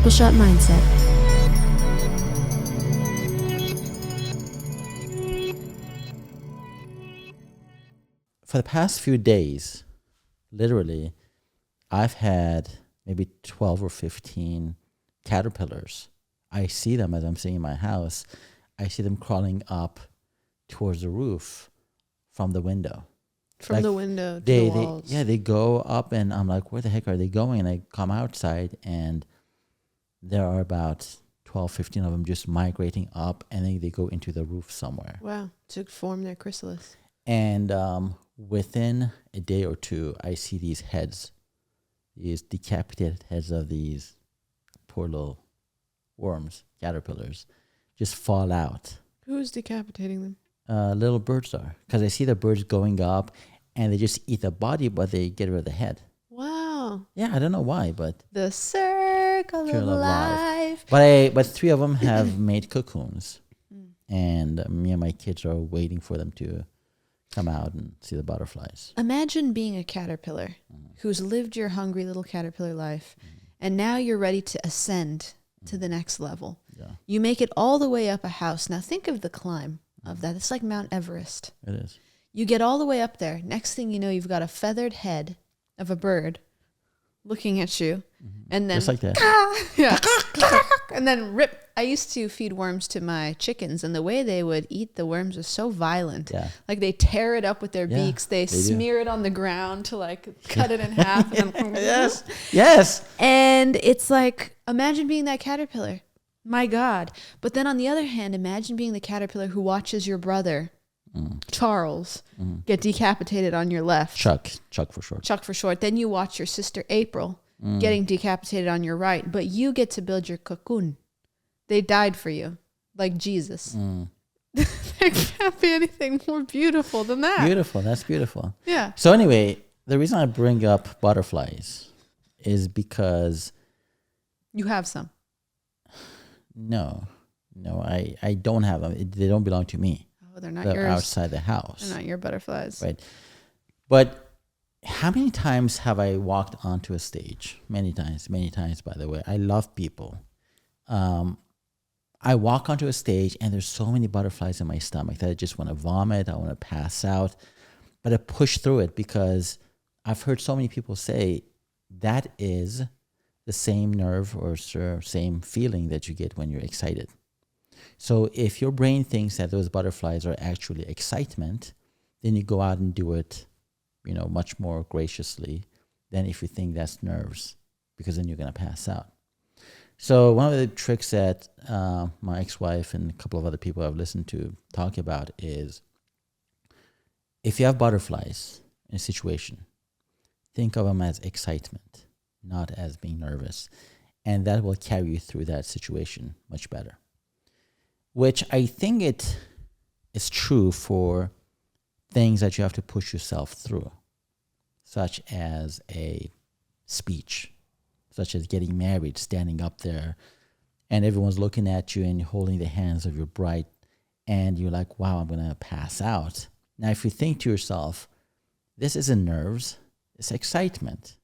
Triple Shot Mindset. For the past few days, literally, I've had maybe 12 or 15 caterpillars. I see them as I'm sitting in my house. I see them crawling up towards the roof from the window. From the window to the walls. They go up, and I'm like, where the heck are they going? And I come outside, and there are about 12, 15 of them just migrating up, and then they go into the roof somewhere. Wow, to form their chrysalis. And within a day or two, I see these heads, these decapitated heads of these poor little worms, caterpillars, just fall out. Who's decapitating them? Little birds are, because I see the birds going up, and they just eat the body, but they get rid of the head. Wow. Yeah, I don't know why, but The circle of life. But 3 of them have made cocoons, and me and my kids are waiting for them to come out and see the butterflies. Imagine being a caterpillar who's lived your hungry little caterpillar life, and now you're ready to ascend to the next level. Yeah, You make it all the way up a house. Now think of the climb of that. It's like Mount Everest. it is. You get all the way up there. Next thing you know, you've got a feathered head of a bird looking at you. And then Just like that. yeah. And then rip. I used to feed worms to my chickens, and the way they would eat the worms was so violent. Yeah. Like they tear it up with their Yeah, beaks. They they do. smear it on the ground to like cut it in half. And then Yes. And it's like, imagine being that caterpillar. My God. But then on the other hand, imagine being the caterpillar who watches your brother, Charles, get decapitated on your left. Chuck for short. Chuck for short. Then you watch your sister April getting decapitated on your right, but you get to build your cocoon. They died for you, like Jesus. There can't be anything more beautiful than that. Beautiful. That's beautiful. Yeah. So anyway, the reason I bring up butterflies is because You have some. no, I don't have them. They don't belong to me. Oh, they're not They're yours. outside the house. They're not your butterflies. Right. But how many times have I walked onto a stage? Many times, by the way. I love people. I walk onto a stage, and there's so many butterflies in my stomach that I just want to vomit. I want to pass out. But I push through it because I've heard so many people say that is the same nerve or same feeling that you get when you're excited. So if your brain thinks that those butterflies are actually excitement, then you go out and do it, much more graciously than if you think that's nerves, because then you're going to pass out. So one of the tricks that my ex-wife and a couple of other people I've listened to talk about is, if you have butterflies in a situation, think of them as excitement, not as being nervous. And that will carry you through that situation much better. Which I think it is true for things that you have to push yourself through, such as a speech, such as getting married, standing up there, and everyone's looking at you and you're holding the hands of your bride, and you're like, wow, I'm going to pass out. Now, if you think to yourself, this isn't nerves, it's excitement.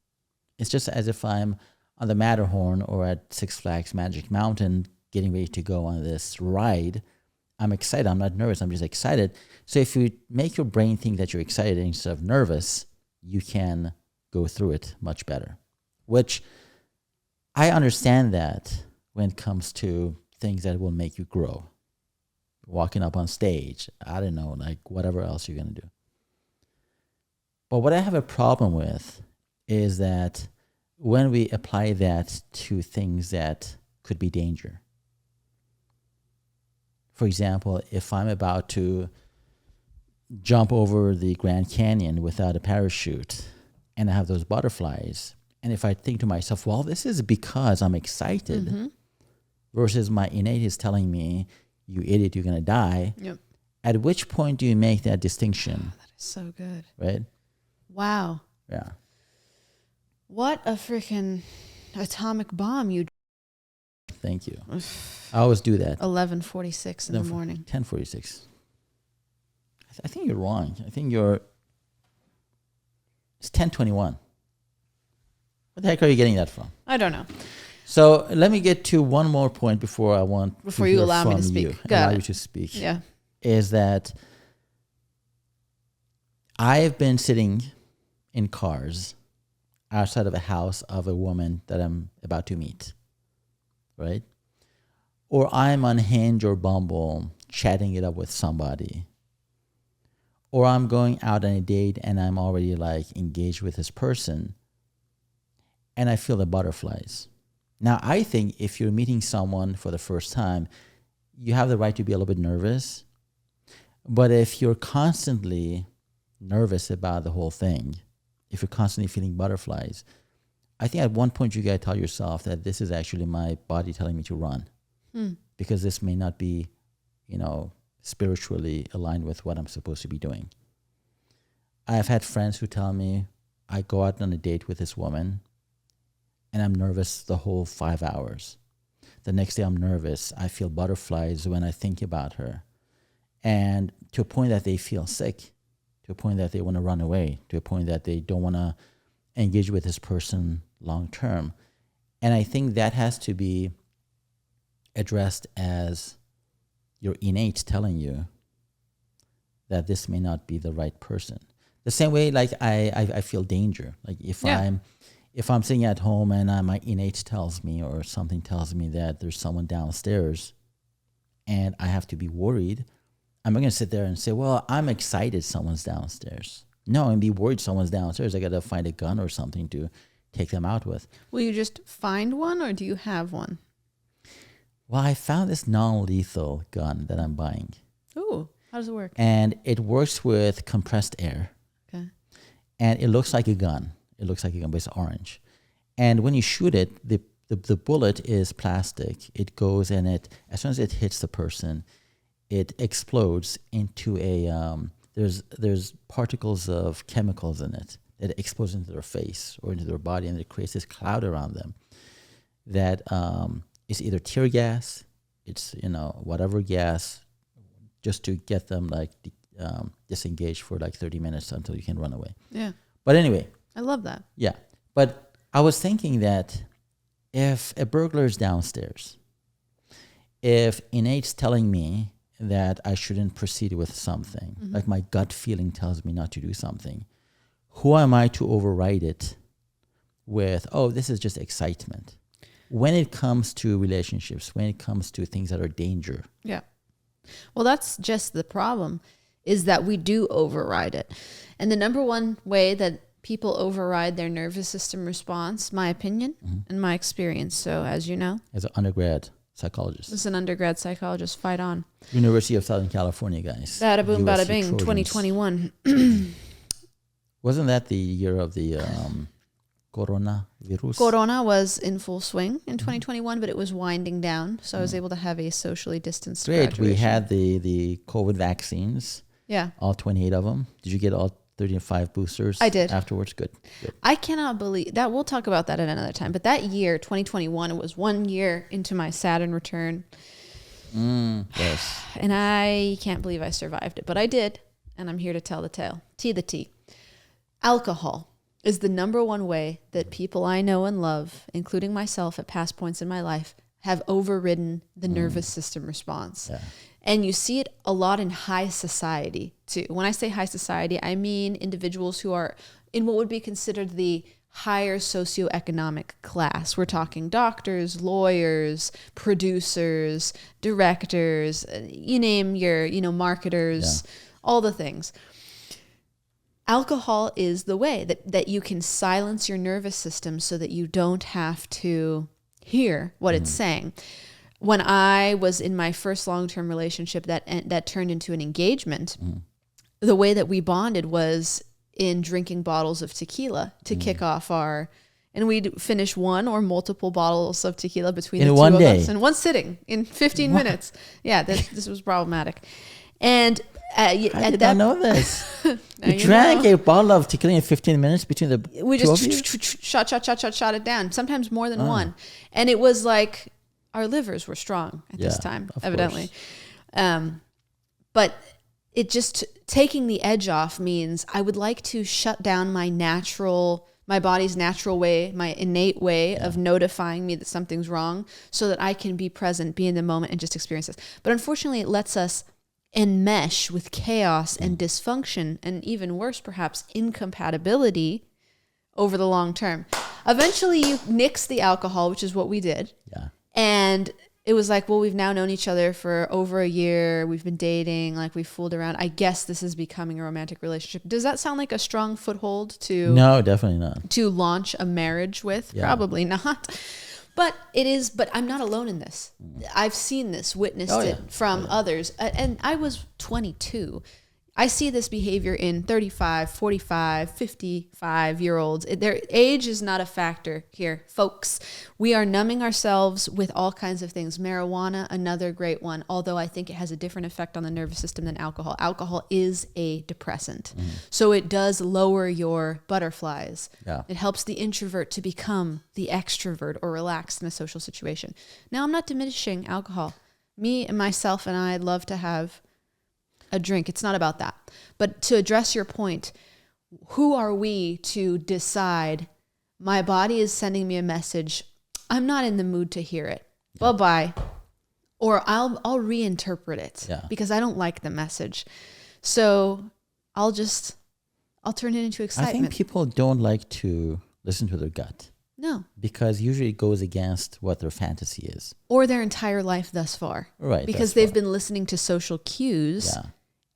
It's just as if I'm on the Matterhorn or at Six Flags Magic Mountain getting ready to go on this ride. I'm excited. I'm not nervous. I'm just excited. So if you make your brain think that you're excited instead of nervous, you can go through it much better. Which I understand that when it comes to things that will make you grow. Walking up on stage, I don't know, like whatever else you're going to do. But what I have a problem with is that when we apply that to things that could be danger. For example, if I'm about to jump over the Grand Canyon without a parachute and I have those butterflies, and if I think to myself, well, this is because I'm excited, versus my innate is telling me, you idiot, you're going to die. Yep. At which point do you make that distinction? That is so good. Right? Wow. Yeah. What a freaking atomic bomb you. Thank you. I always do that. 11:46 in the morning. 10:46. I think you're wrong. It's 10:21. What the heck are you getting that from? I don't know. So let me get to one more point before you allow me to speak. Allow you to speak. Yeah. Is that I've been sitting in cars outside of a house of a woman that I'm about to meet, right? Or I'm on Hinge or Bumble chatting it up with somebody. Or I'm going out on a date and I'm already like engaged with this person and I feel the butterflies. Now, I think if you're meeting someone for the first time, you have the right to be a little bit nervous. But if you're constantly nervous about the whole thing, if you're constantly feeling butterflies, I think at one point you got to tell yourself that this is actually my body telling me to run. Because this may not be, spiritually aligned with what I'm supposed to be doing. I've had friends who tell me I go out on a date with this woman and I'm nervous the whole 5 hours. The next day I'm nervous. I feel butterflies when I think about her. And to a point that they feel sick, to a point that they want to run away, to a point that they don't want to engage with this person long term. And I think that has to be addressed as your innate telling you that this may not be the right person. The same way, like I feel danger. Like if I'm sitting at home and my innate tells me or something tells me that there's someone downstairs, and I have to be worried, I'm not going to sit there and say, "Well, I'm excited someone's downstairs." No, and be worried someone's downstairs. I got to find a gun or something to take them out with. Will you just find one, or do you have one? Well, I found this non-lethal gun that I'm buying. Ooh, how does it work? And it works with compressed air. Okay. And it looks like a gun. It looks like a gun, but it's orange. And when you shoot it, the bullet is plastic. It goes and as soon as it hits the person, it explodes into there's particles of chemicals in it that explodes into their face or into their body, and it creates this cloud around them that it's either tear gas, it's whatever gas, just to get them like disengaged for like 30 minutes until you can run away. Yeah. But anyway. I love that. Yeah. But I was thinking that if a burglar is downstairs, if innate's telling me that I shouldn't proceed with something, like my gut feeling tells me not to do something, who am I to override it with, oh, this is just excitement? When it comes to relationships, when it comes to things that are danger. Yeah. Well, that's just the problem, is that we do override it. And the number one way that people override their nervous system response, my opinion and my experience. So as you know. As an undergrad psychologist. As an undergrad psychologist, fight on. University of Southern California, guys. Bada boom, bada bing, 2021. Wasn't that the year of the coronavirus? Corona was in full swing in 2021, but it was winding down. So I was able to have a socially distanced graduation. We had the COVID vaccines. Yeah. All 28 of them. Did you get all 35 boosters? I did. Afterwards? Good. I cannot believe that. We'll talk about that at another time. But that year, 2021, it was 1 year into my Saturn return. Yes. And I can't believe I survived it, but I did. And I'm here to tell the tale. Tea. Alcohol is the number one way that people I know and love, including myself at past points in my life, have overridden the nervous system response. Yeah. And you see it a lot in high society too. When I say high society, I mean individuals who are in what would be considered the higher socioeconomic class. We're talking doctors, lawyers, producers, directors, you name your, marketers, all the things. Alcohol is the way that you can silence your nervous system so that you don't have to hear what it's saying. When I was in my first long-term relationship that turned into an engagement, the way that we bonded was in drinking bottles of tequila to kick off and we'd finish one or multiple bottles of tequila between the two of us in one sitting in 15 minutes. Yeah, this was problematic. And I did not know this. You drank a bottle of tequila in 15 minutes between the we just shot it down, sometimes more than one. And it was like our livers were strong at this time, evidently. But it just taking the edge off means I would like to shut down my natural my body's natural way, my innate way of notifying me that something's wrong so that I can be present, be in the moment, and just experience this. But unfortunately, it lets us enmesh with chaos and dysfunction, and even worse, perhaps, incompatibility over the long term. Eventually, you nix the alcohol, which is what we did. Yeah. And it was like, well, we've now known each other for over a year. We've been dating, like we've fooled around. I guess this is becoming a romantic relationship. Does that sound like a strong foothold to No, definitely not. to launch a marriage with? Yeah. Probably not. But it is, but I'm not alone in this. I've seen this, witnessed it from others. And I was 22. I see this behavior in 35, 45, 55-year-olds. Their age is not a factor here, folks. We are numbing ourselves with all kinds of things. Marijuana, another great one, although I think it has a different effect on the nervous system than alcohol. Alcohol is a depressant. So it does lower your butterflies. Yeah. It helps the introvert to become the extrovert or relaxed in a social situation. Now, I'm not diminishing alcohol. Me and myself and I love to have a drink. It's not about that. But to address your point, who are we to decide my body is sending me a message, I'm not in the mood to hear it. Bye-bye. Or I'll reinterpret it because I don't like the message. So I'll turn it into excitement. I think people don't like to listen to their gut. No. Because usually it goes against what their fantasy is. Or their entire life thus far. Right. Because they've been listening to social cues. Yeah.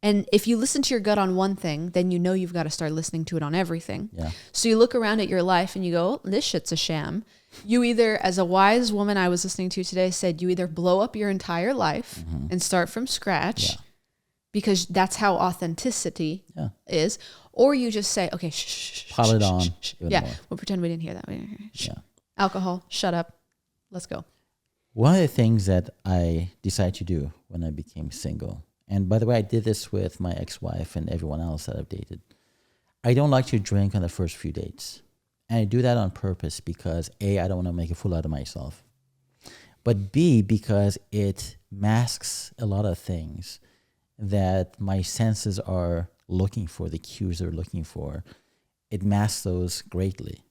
And if you listen to your gut on one thing, then you know you've got to start listening to it on everything. Yeah. So you look around at your life and you go, oh, this shit's a sham. You either, as a wise woman I was listening to today said, you either blow up your entire life and start from scratch because that's how authenticity is, or you just say, okay, shh. Pile it on. Yeah, more. we'll pretend we didn't hear that. We didn't hear it. Yeah. Alcohol, shut up. Let's go. One of the things that I decided to do when I became single, and by the way, I did this with my ex-wife and everyone else that I've dated. I don't like to drink on the first few dates. And I do that on purpose because A, I don't want to make a fool out of myself. But B, because it masks a lot of things that my senses are looking for, the cues they're looking for. It masks those greatly.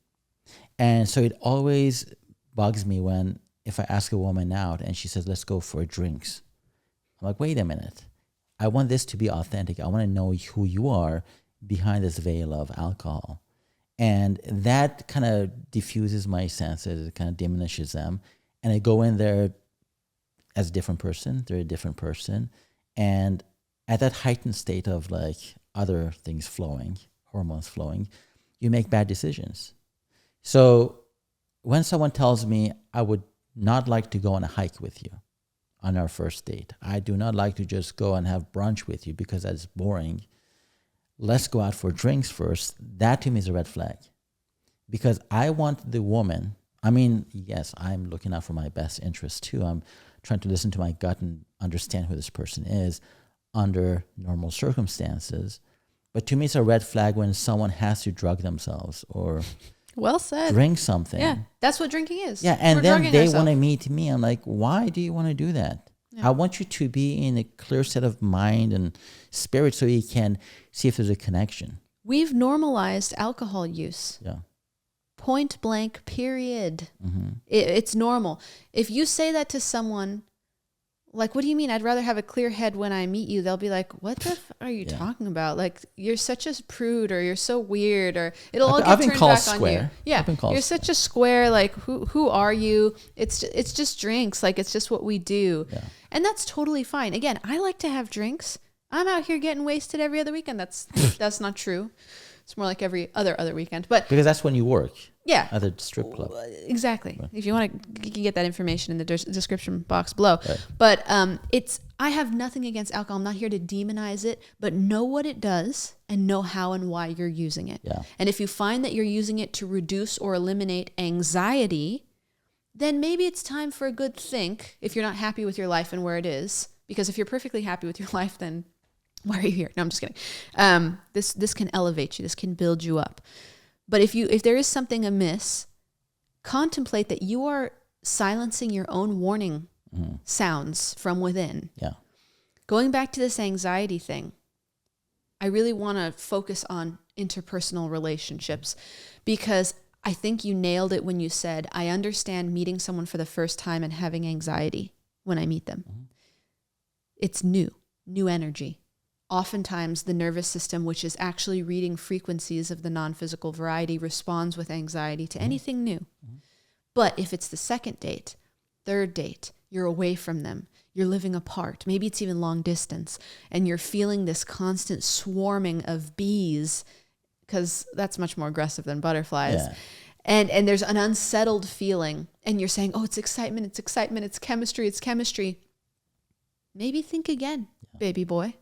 And so it always bugs me when, if I ask a woman out and she says, let's go for drinks. I'm like, wait a minute. I want this to be authentic. I want to know who you are behind this veil of alcohol. And that kind of diffuses my senses. It kind of diminishes them. And I go in there as a different person. They're a different person. And at that heightened state of like other things flowing, hormones flowing, you make bad decisions. So when someone tells me I would not like to go on a hike with you on our first date, I do not like to just go and have brunch with you because that's boring. Let's go out for drinks first. That to me is a red flag because I want the woman. I mean, yes, I'm looking out for my best interest too. I'm trying to listen to my gut and understand who this person is under normal circumstances. But to me, it's a red flag when someone has to drug themselves or well said. Drink something. Yeah, that's what drinking is. Yeah, and then they want to meet me. I'm like, why do you want to do that? Yeah. I want you to be in a clear set of mind and spirit so you can see if there's a connection. We've normalized alcohol use. Yeah. Point blank, period. It's normal. If you say that to someone, like, what do you mean? I'd rather have a clear head when I meet you. They'll be like, what the f are you talking about? Like, you're such a prude, or you're so weird, or it'll all get turned back on you. Yeah, you're such a square. Like, who are you? It's just drinks. Like, it's just what we do. Yeah. And that's totally fine. Again, I like to have drinks. I'm out here getting wasted every other weekend. That's not true. It's more like every other weekend. But because that's when you work. Yeah. At the strip club. Exactly. Right. If you want to, you can get that information in the description box below. Right. But I have nothing against alcohol. I'm not here to demonize it, but know what it does and know how and why you're using it. Yeah. And if you find that you're using it to reduce or eliminate anxiety, then maybe it's time for a good think if you're not happy with your life and where it is. Because if you're perfectly happy with your life, then why are you here? No, I'm just kidding. This can elevate you. This can build you up. But if there is something amiss, contemplate that you are silencing your own warning sounds from within. Yeah. Going back to this anxiety thing, I really want to focus on interpersonal relationships because I think you nailed it when you said, I understand meeting someone for the first time and having anxiety when I meet them. Mm-hmm. It's new energy. Oftentimes the nervous system, which is actually reading frequencies of the non-physical variety, responds with anxiety to anything new. Mm-hmm. But if it's the second date, third date, you're away from them, you're living apart, maybe it's even long distance, and you're feeling this constant swarming of bees, because that's much more aggressive than butterflies. Yeah. And there's an unsettled feeling, and you're saying, oh, it's excitement, it's chemistry. Maybe think again, baby boy,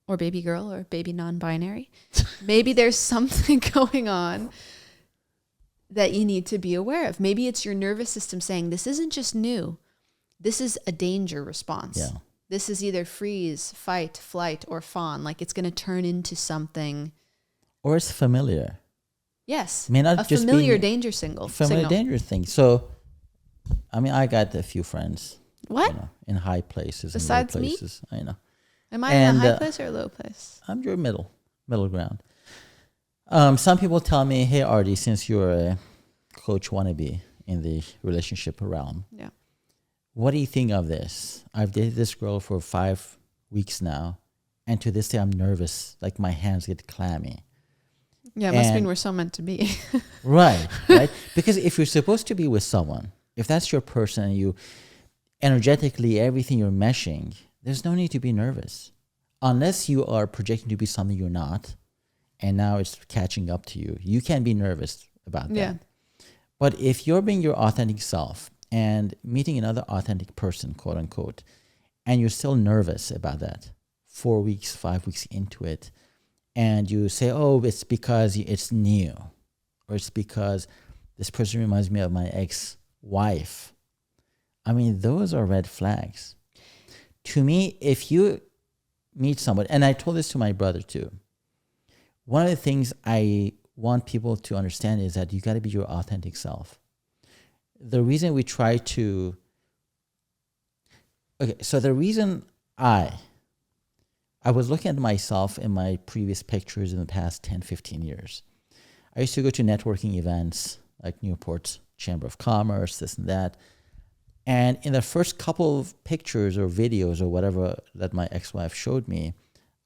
or baby girl, or baby non-binary. Maybe there's something going on that you need to be aware of. Maybe it's your nervous system saying, this isn't just new. This is a danger response. Yeah. This is either freeze, fight, flight, or fawn. Like it's going to turn into something. Or it's familiar. Yes. May not a just familiar be danger signal. Familiar danger thing. So, I mean, I got a few friends. What? You know, in high places. Besides and low places. Me? I know. Am I in a high place or a low place? I'm your middle ground. Some people tell me, hey, Ardy, since you're a coach wannabe in the relationship realm, yeah, what do you think of this? I've dated this girl for 5 weeks now, and to this day I'm nervous, like my hands get clammy. Yeah, it must mean we're so meant to be. Right. Because if you're supposed to be with someone, if that's your person, and you energetically, everything you're meshing, there's no need to be nervous. Unless you are projecting to be something you're not, and now it's catching up to you. You can't be nervous about that. Yeah. But if you're being your authentic self and meeting another authentic person, quote unquote, and you're still nervous about that 4 weeks, 5 weeks into it, and you say, oh, it's because it's new, or it's because this person reminds me of my ex-wife. I mean, those are red flags. To me, if you meet somebody, and I told this to my brother too, one of the things I want people to understand is that you got to be your authentic self. The reason we try to, so the reason I was looking at myself in my previous pictures in the past 10, 15 years. I used to go to networking events like Newport Chamber of Commerce, this and that. And in the first couple of pictures or videos or whatever that my ex-wife showed me,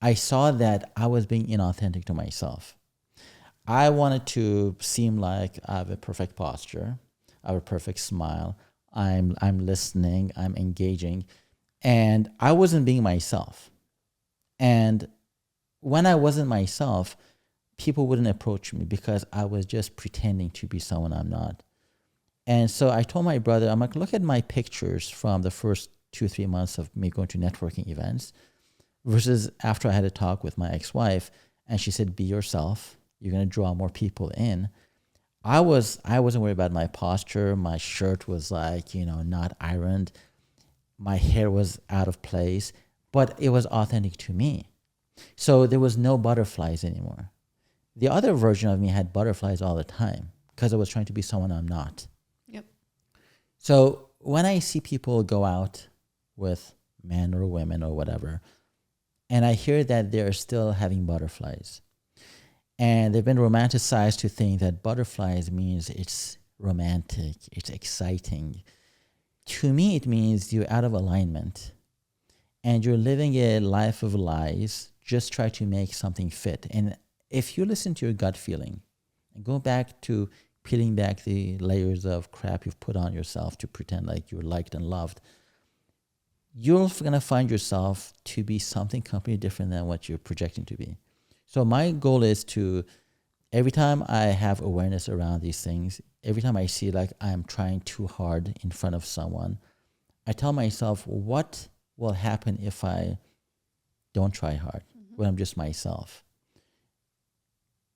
I saw that I was being inauthentic to myself. I wanted to seem like I have a perfect posture, I have a perfect smile, I'm listening, I'm engaging, and I wasn't being myself. And when I wasn't myself, people wouldn't approach me because I was just pretending to be someone I'm not. And so I told my brother, I'm like, look at my pictures from the first 2-3 months of me going to networking events versus after I had a talk with my ex-wife, and she said, be yourself. You're going to draw more people in. I wasn't worried about my posture. My shirt was like, not ironed. My hair was out of place, but it was authentic to me. So there was no butterflies anymore. The other version of me had butterflies all the time because I was trying to be someone I'm not. Yep. So when I see people go out with men or women or whatever, and I hear that they're still having butterflies, and they've been romanticized to think that butterflies means it's romantic, it's exciting. To me, it means you're out of alignment and you're living a life of lies, just try to make something fit. And if you listen to your gut feeling and go back to peeling back the layers of crap you've put on yourself to pretend like you're liked and loved, you're going to find yourself to be something completely different than what you're projecting to be. So my goal is to, every time I have awareness around these things, every time I see like I'm trying too hard in front of someone, I tell myself, what will happen if I don't try hard, when I'm just myself?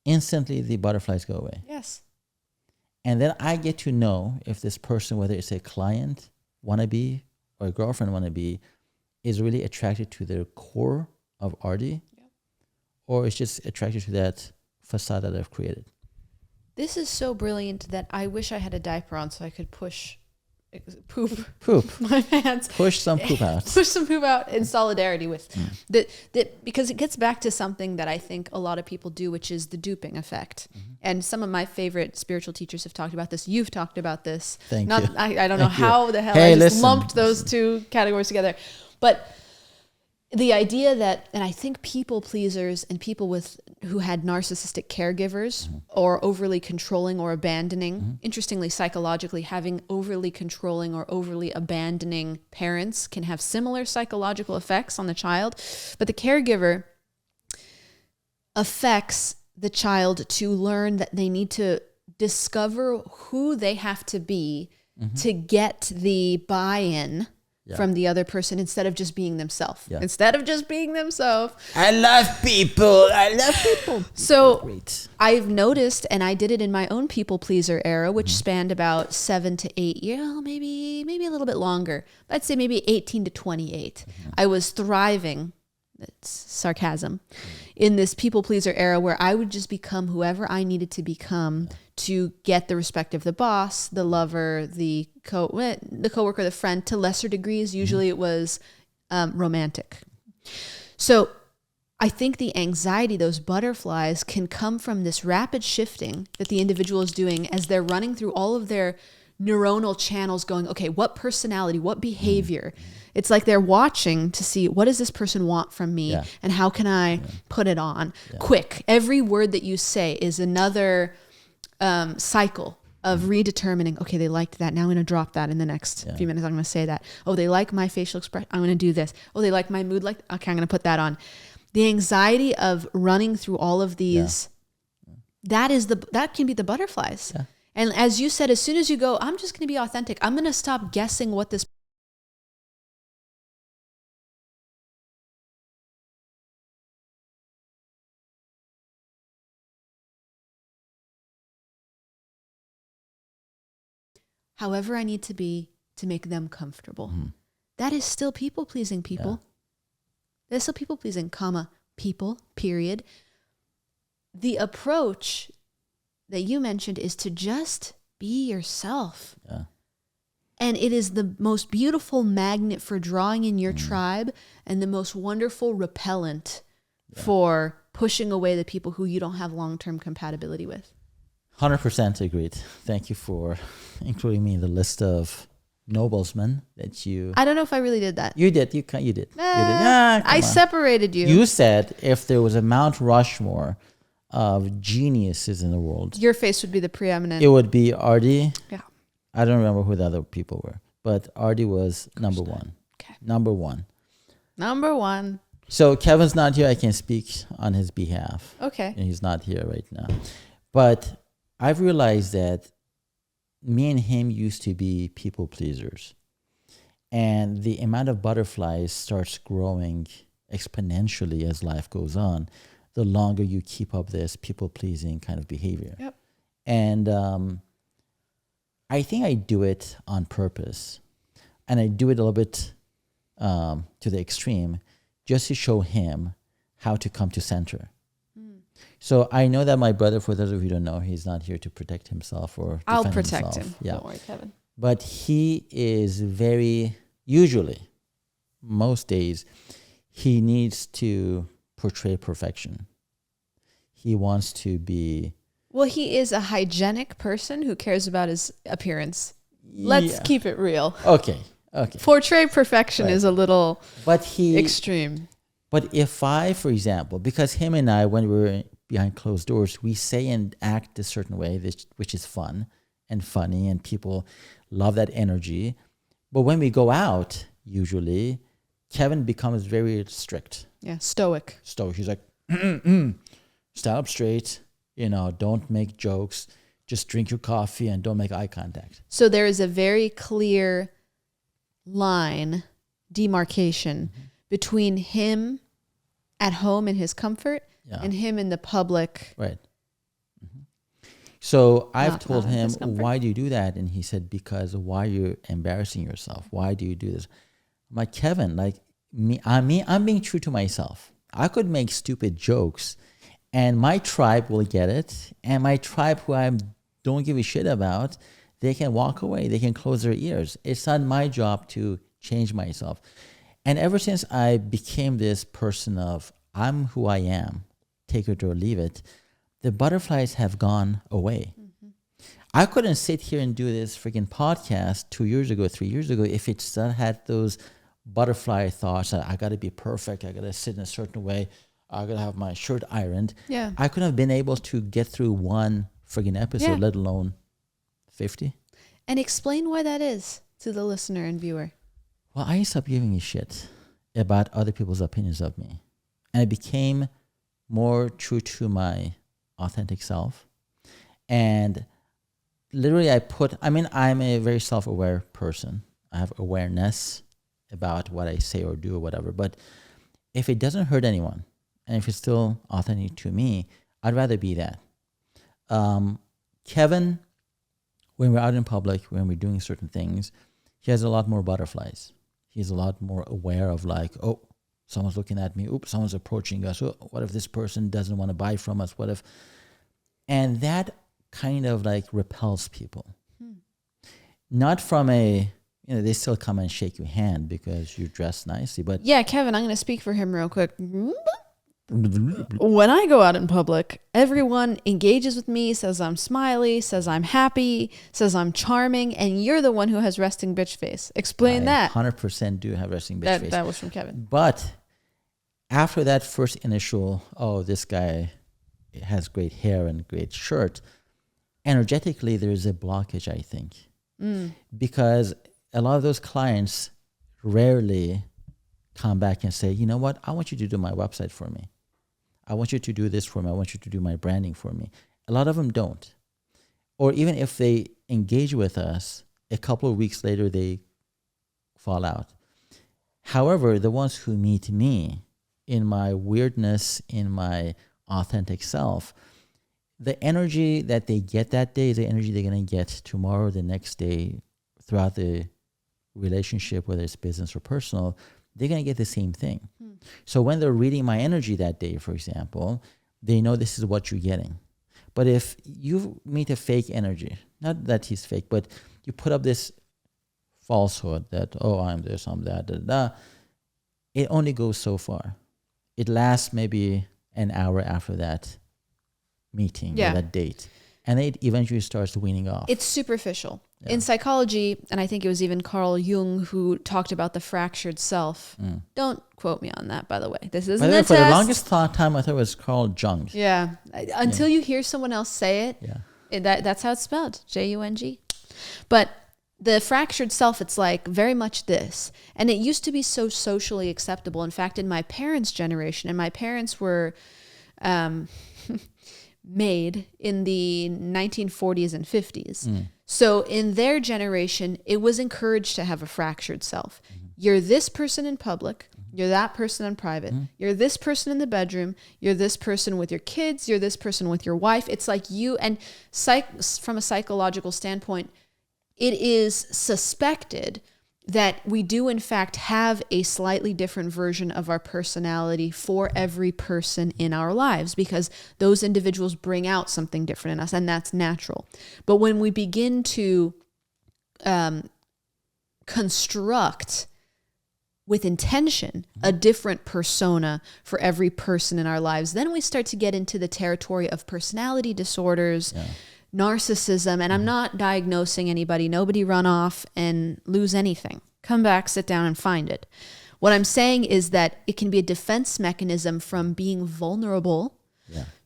Instantly, the butterflies go away. Yes. And then I get to know if this person, whether it's a client wannabe or a girlfriend wannabe, is really attracted to the core of Ardy, or is just attracted to that facade that I've created. This is so brilliant that I wish I had a diaper on so I could push Poop. my man's Push some poop out. push some poop out in solidarity with that because it gets back to something that I think a lot of people do, which is the duping effect. And some of my favorite spiritual teachers have talked about this. You've talked about this. Thank you. I don't know Thank you. how the hell Hey, I just listen, lumped those two categories together. But the idea that, and I think people pleasers and people who had narcissistic caregivers or overly controlling or abandoning, interestingly, psychologically, having overly controlling or overly abandoning parents can have similar psychological effects on the child. But the caregiver affects the child to learn that they need to discover who they have to be to get the buy-in from the other person instead of just being themselves. Instead of just being themselves. I love people. So Great. I've noticed, and I did it in my own people pleaser era, which spanned about 7 to 8 years, maybe a little bit longer. I'd say maybe 18 to 28. I was thriving. It's sarcasm. In this people pleaser era where I would just become whoever I needed to become to get the respect of the boss, the lover, the coworker, the friend. To lesser degrees, usually it was romantic. So I think the anxiety, those butterflies, can come from this rapid shifting that the individual is doing as they're running through all of their neuronal channels going, okay, what personality, what behavior? It's like they're watching to see, what does this person want from me and how can I put it on quick? Every word that you say is another cycle of redetermining, okay, they liked that. Now I'm going to drop that in the next few minutes. I'm going to say that. Oh, they like my facial expression. I'm going to do this. Oh, they like my mood. Okay, I'm going to put that on. The anxiety of running through all of these, that can be the butterflies. Yeah. And as you said, as soon as you go, I'm just going to be authentic. I'm going to stop guessing what this. However I need to be to make them comfortable. That is still people-pleasing, people. That's still people-pleasing, people, period. The approach that you mentioned is to just be yourself. Yeah. And it is the most beautiful magnet for drawing in your tribe and the most wonderful repellent for pushing away the people who you don't have long-term compatibility with. 100% agreed. Thank you for including me in the list of noblesmen that you... I don't know if I really did that. You did. You did. You did. I separated you. You said if there was a Mount Rushmore of geniuses in the world... Your face would be the preeminent. It would be Ardy. Yeah. I don't remember who the other people were, but Ardy was number one. Okay. Number one. So Kevin's not here. I can speak on his behalf. Okay. And he's not here right now. But I've realized that me and him used to be people pleasers. And the amount of butterflies starts growing exponentially as life goes on, the longer you keep up this people pleasing kind of behavior. Yep. And I think I do it on purpose. And I do it a little bit to the extreme just to show him how to come to center. So I know that my brother, for those of you who don't know, he's not here to protect himself or I'll defend protect himself. him. Don't worry, Kevin. But he is usually, most days, he needs to portray perfection. He wants to be... Well, he is a hygienic person who cares about his appearance. Let's keep it real. Okay. Portray perfection is a little extreme. But if I, for example, because him and I, when we were behind closed doors, we say and act a certain way, which is fun and funny, and people love that energy. But when we go out, usually, Kevin becomes very strict. Yeah, stoic. He's like, stand up straight, don't make jokes, just drink your coffee and don't make eye contact. So there is a very clear demarcation between him at home in his comfort and him in the public. Right. So I've told him, why do you do that? And he said, because why are you embarrassing yourself? Why do you do this? I'm like, Kevin, I'm being true to myself. I could make stupid jokes and my tribe will get it. And my tribe, who I don't give a shit about, they can walk away. They can close their ears. It's not my job to change myself. And ever since I became this person of I'm who I am, take it or leave it, the butterflies have gone away. I couldn't sit here and do this freaking podcast 2 years ago, 3 years ago, if it still had those butterfly thoughts that I got to be perfect. I got to sit in a certain way. I got to have my shirt ironed. Yeah. I couldn't have been able to get through one freaking episode, let alone 50. And explain why that is to the listener and viewer. Well, I stopped giving a shit about other people's opinions of me. And I became more true to my authentic self. And literally I'm a very self-aware person. I have awareness about what I say or do or whatever. But if it doesn't hurt anyone, and if it's still authentic to me, I'd rather be that. Kevin, when we're out in public, when we're doing certain things, he has a lot more butterflies. He's a lot more aware of like, oh, someone's looking at me. Oops, someone's approaching us. Oh, what if this person doesn't want to buy from us? What if... And that kind of like repels people. Not from they still come and shake your hand because you dress nicely, but... Yeah, Kevin, I'm going to speak for him real quick. When I go out in public, everyone engages with me, says I'm smiley, says I'm happy, says I'm charming, and you're the one who has resting bitch face. Explain that. 100% do have resting bitch face. That was from Kevin. But after that first initial, oh, this guy has great hair and great shirt, energetically there's a blockage, I think. Because a lot of those clients rarely come back and say, you know what, I want you to do my website for me. I want you to do this for me. I want you to do my branding for me. A lot of them don't. Or even if they engage with us, a couple of weeks later, they fall out. However, the ones who meet me in my weirdness, in my authentic self, the energy that they get that day is the energy they're going to get tomorrow, the next day, throughout the relationship, whether it's business or personal, they're going to get the same thing. So when they're reading my energy that day, for example, they know this is what you're getting. But if you meet a fake energy, not that he's fake, but you put up this falsehood that, oh, I'm this, I'm that, it only goes so far. It lasts maybe an hour after that meeting or that date. And it eventually starts weaning off. It's superficial. Yeah. In psychology, and I think it was even Carl Jung who talked about the fractured self. Don't quote me on that, by the way. This isn't a test. For the longest time, I thought it was Carl Jung. Yeah. Until you hear someone else say it, that's how it's spelled, Jung. But the fractured self, it's like very much this. And it used to be so socially acceptable. In fact, in my parents' generation, and my parents were... made in the 1940s and 50s. So in their generation, it was encouraged to have a fractured self. You're this person in public, you're that person in private, you're this person in the bedroom, you're this person with your kids, you're this person with your wife. It's like you, and from a psychological standpoint, it is suspected that we do in fact have a slightly different version of our personality for every person in our lives, because those individuals bring out something different in us, and that's natural. But when we begin to construct with intention a different persona for every person in our lives, then we start to get into the territory of personality disorders, narcissism, and I'm not diagnosing anybody. Nobody run off and lose anything. Come back, sit down, and find it. What I'm saying is that it can be a defense mechanism from being vulnerable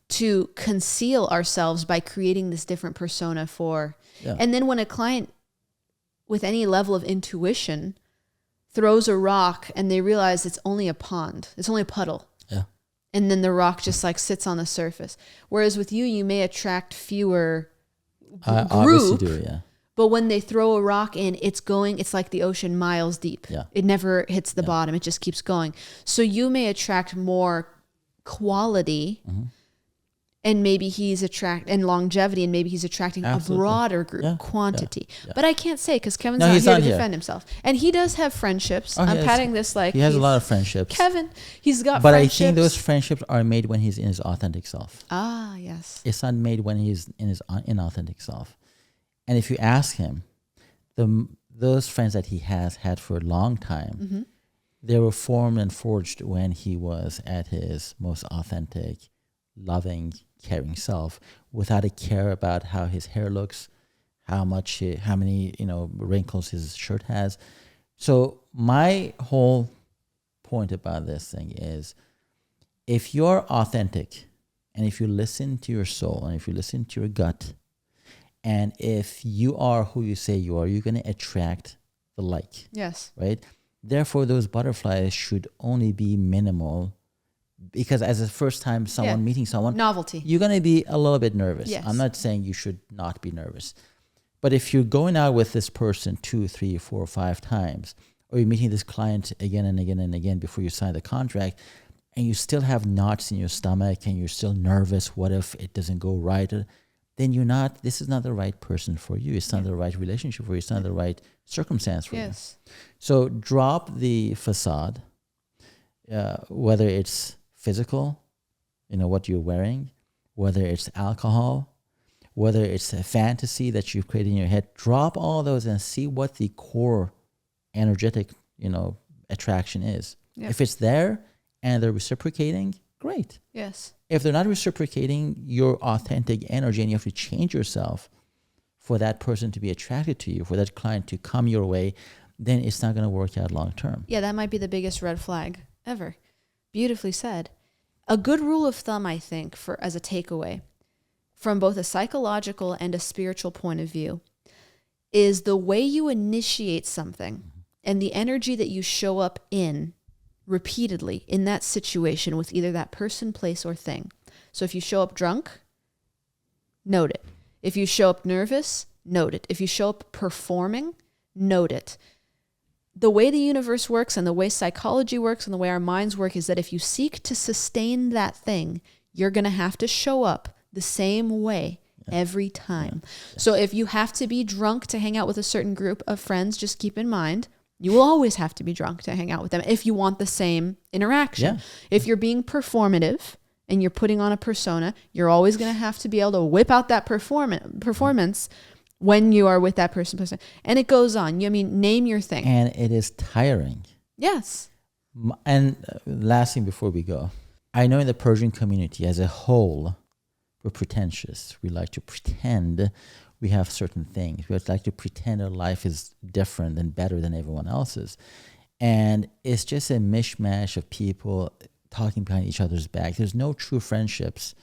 to conceal ourselves by creating this different persona for. And then when a client with any level of intuition throws a rock and they realize it's only a pond, it's only a puddle. And then the rock just like sits on the surface. Whereas with you may attract fewer group, but when they throw a rock in, it's like the ocean miles deep. It never hits the bottom. It just keeps going. So you may attract more quality, and maybe and longevity, and maybe he's attracting a broader group, quantity. But I can't say because Kevin's not here to defend himself. And he does have friendships. I'm patting this like... He has a lot of friendships. Kevin, he's got but friendships. I think those friendships are made when he's in his authentic self. Ah, yes. It's not made when he's in his inauthentic self. And if you ask him, those friends that he has had for a long time, Mm-hmm. they were formed and forged when he was at his most authentic, loving, caring self, without a care about how his hair looks, how many wrinkles his shirt has. So my whole point about this thing is, if you're authentic, and if you listen to your soul, and if you listen to your gut, and if you are who you say you are, you're going to attract the like. Yes. Right? Therefore, those butterflies should only be minimal, because as a first time meeting someone, novelty, you're going to be a little bit nervous. Yes. I'm not saying you should not be nervous. But if you're going out with this person 2, 3, 4, 5 times, or you're meeting this client again and again and again before you sign the contract, and you still have knots in your stomach and you're still nervous, what if it doesn't go right? Then this is not the right person for you. It's not the right relationship for you. It's not the right circumstance for you. So drop the facade, whether it's physical, what you're wearing, whether it's alcohol, whether it's a fantasy that you've created in your head. Drop all those and see what the core energetic, attraction is. Yep. If it's there and they're reciprocating, great. Yes. If they're not reciprocating your authentic energy and you have to change yourself for that person to be attracted to you, for that client to come your way, then it's not going to work out long term. Yeah, that might be the biggest red flag ever. Beautifully said. A good rule of thumb, I think, as a takeaway from both a psychological and a spiritual point of view, is the way you initiate something and the energy that you show up in repeatedly in that situation with either that person, place, or thing. So if you show up drunk, note it. If you show up nervous, note it. If you show up performing, note it. The way the universe works and the way psychology works and the way our minds work is that if you seek to sustain that thing, you're going to have to show up the same way every time. So if you have to be drunk to hang out with a certain group of friends, just keep in mind, you will always have to be drunk to hang out with them if you want the same interaction. If you're being performative and you're putting on a persona, you're always going to have to be able to whip out that performance when you are with that person. And it goes on. Name your thing. And it is tiring. Yes. And last thing before we go, I know in the Persian community as a whole, we're pretentious. We like to pretend we have certain things. We like to pretend our life is different and better than everyone else's. And it's just a mishmash of people talking behind each other's back. There's no true friendships.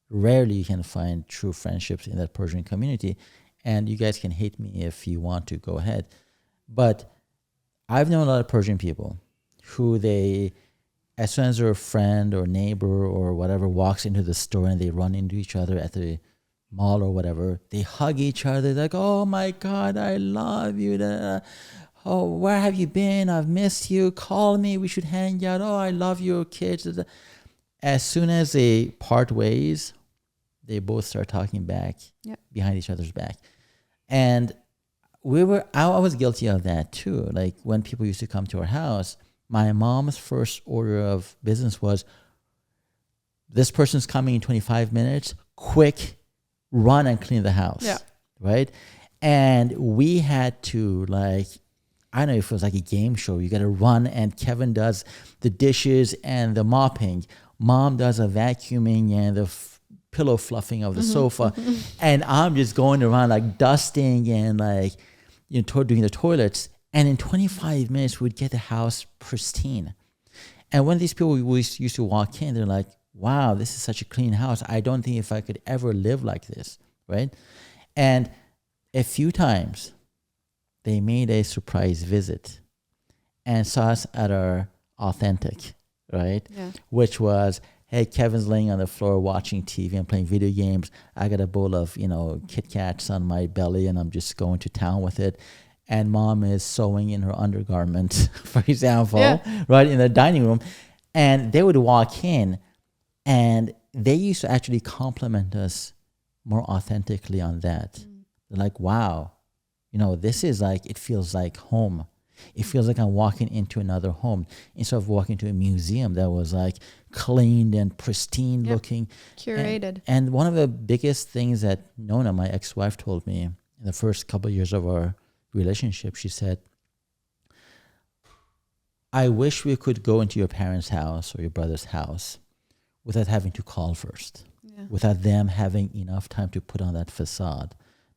Rarely you can find true friendships in that Persian community. And you guys can hate me if you want to, go ahead. But I've known a lot of Persian people who as soon as their friend or neighbor or whatever walks into the store and they run into each other at the mall or whatever, they hug each other. They're like, oh my God, I love you. Oh, where have you been? I've missed you. Call me. We should hang out. Oh, I love your kids. As soon as they part ways, they both start talking back behind each other's back. And I was guilty of that too. Like when people used to come to our house, my mom's first order of business was, this person's coming in 25 minutes, quick, run and clean the house. Right? And we had to I don't know if it was like a game show. You got to run, and Kevin does the dishes and the mopping. Mom does a vacuuming and the pillow fluffing of the sofa. And I'm just going around dusting and doing the toilets. And in 25 minutes, we'd get the house pristine. And when these people used to walk in, they're like, wow, this is such a clean house. I don't think if I could ever live like this, right? And a few times, they made a surprise visit and saw us at our authentic, right? Which was, hey, Kevin's laying on the floor watching TV and playing video games. I got a bowl of, Kit Kats on my belly and I'm just going to town with it. And mom is sewing in her undergarment, for example, right in the dining room. And they would walk in and they used to actually compliment us more authentically on that. They're like, wow, this is it feels like home. It feels like I'm walking into another home instead of walking to a museum that was cleaned and pristine looking. Curated. And one of the biggest things that Nona, my ex-wife, told me, in the first couple of years of our relationship, she said, I wish we could go into your parents' house or your brother's house without having to call first, without them having enough time to put on that facade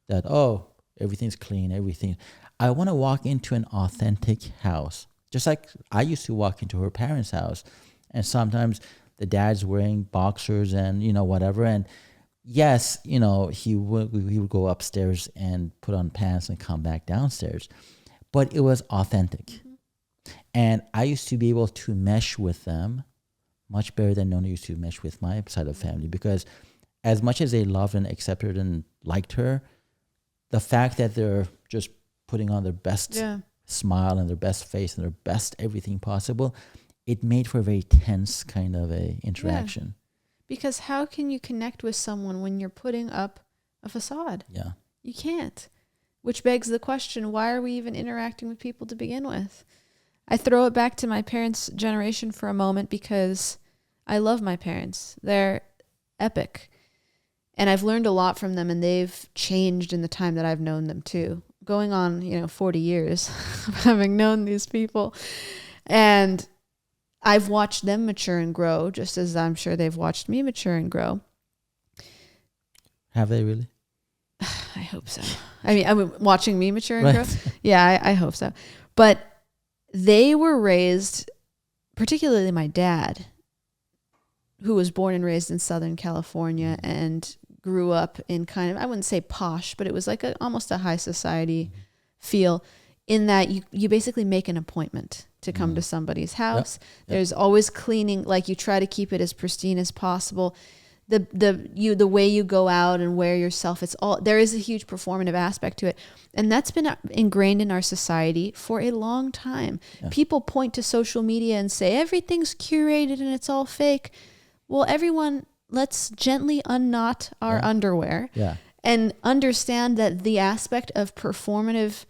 that, oh, everything's clean, everything. I want to walk into an authentic house, just like I used to walk into her parents' house. And sometimes the dad's wearing boxers and, whatever. And yes, he would go upstairs and put on pants and come back downstairs. But it was authentic. Mm-hmm. And I used to be able to mesh with them much better than Nona used to mesh with my side of the family, because as much as they loved and accepted and liked her, the fact that they're just putting on their best smile and their best face and their best everything possible, it made for a very tense kind of a interaction. Yeah. Because how can you connect with someone when you're putting up a facade? Yeah. You can't. Which begs the question, why are we even interacting with people to begin with? I throw it back to my parents' generation for a moment because I love my parents. They're epic. And I've learned a lot from them, and they've changed in the time that I've known them too. Going on, 40 years of having known these people. And I've watched them mature and grow, just as I'm sure they've watched me mature and grow. Have they really? I hope so. I'm watching me mature and grow. Yeah, I hope so. But they were raised, particularly my dad, who was born and raised in Southern California and grew up in kind of, I wouldn't say posh, but it was like almost a high society feel, in that you basically make an appointment to come to somebody's house. Yep. There's always cleaning, like you try to keep it as pristine as possible. The way you go out and wear yourself, there is a huge performative aspect to it. And that's been ingrained in our society for a long time. Yeah. People point to social media and say everything's curated and it's all fake. Well, everyone, let's gently unknot our underwear and understand that the aspect of performative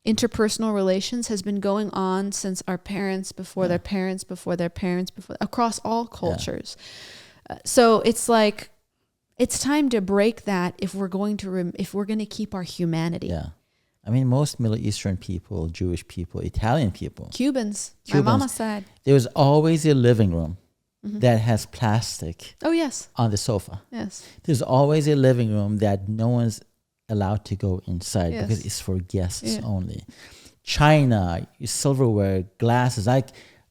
interpersonal relations has been going on since our parents, before their parents, before their parents, across all cultures. So it's like, it's time to break that if we're going to keep our humanity. Yeah. I mean, most Middle Eastern people, Jewish people, Italian people, Cubans, my mama's side. There's always a living room that has plastic. Oh, yes. On the sofa. Yes. There's always a living room that no one's allowed to go inside because it's for guests only. China, silverware, glasses.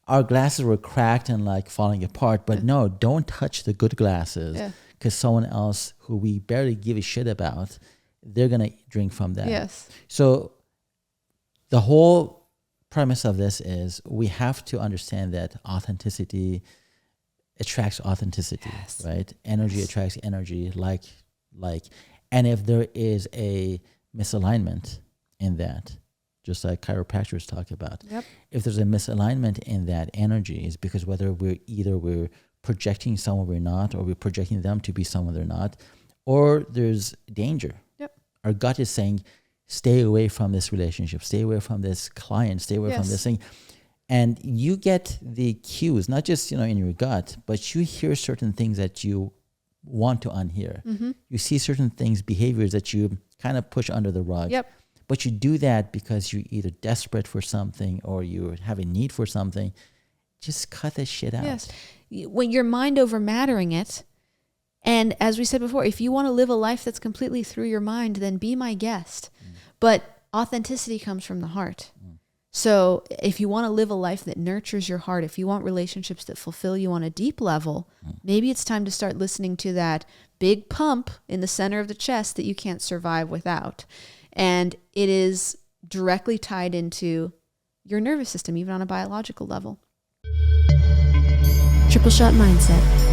Our glasses were cracked and like falling apart, but no, don't touch the good glasses because someone else who we barely give a shit about, they're going to drink from that. Yes. So the whole premise of this is we have to understand that authenticity attracts authenticity, right? Energy attracts energy, like, and if there is a misalignment in that, just like chiropractors talk about. Yep. If there's a misalignment in that energy, is because whether we're projecting someone we're not, or we're projecting them to be someone they're not, or there's danger. Yep. Our gut is saying, stay away from this relationship, stay away from this client, stay away from this thing. And you get the cues, not just in your gut, but you hear certain things that you want to unhear. Mm-hmm. You see certain things, behaviors that you kind of push under the rug. Yep. But you do that because you're either desperate for something or you have a need for something. Just cut that shit out. Yes. When your mind over mattering it, and as we said before, if you want to live a life that's completely through your mind, then be my guest. But authenticity comes from the heart. So if you want to live a life that nurtures your heart, if you want relationships that fulfill you on a deep level, maybe it's time to start listening to that big pump in the center of the chest that you can't survive without. And it is directly tied into your nervous system, even on a biological level. Triple Shot Mindset.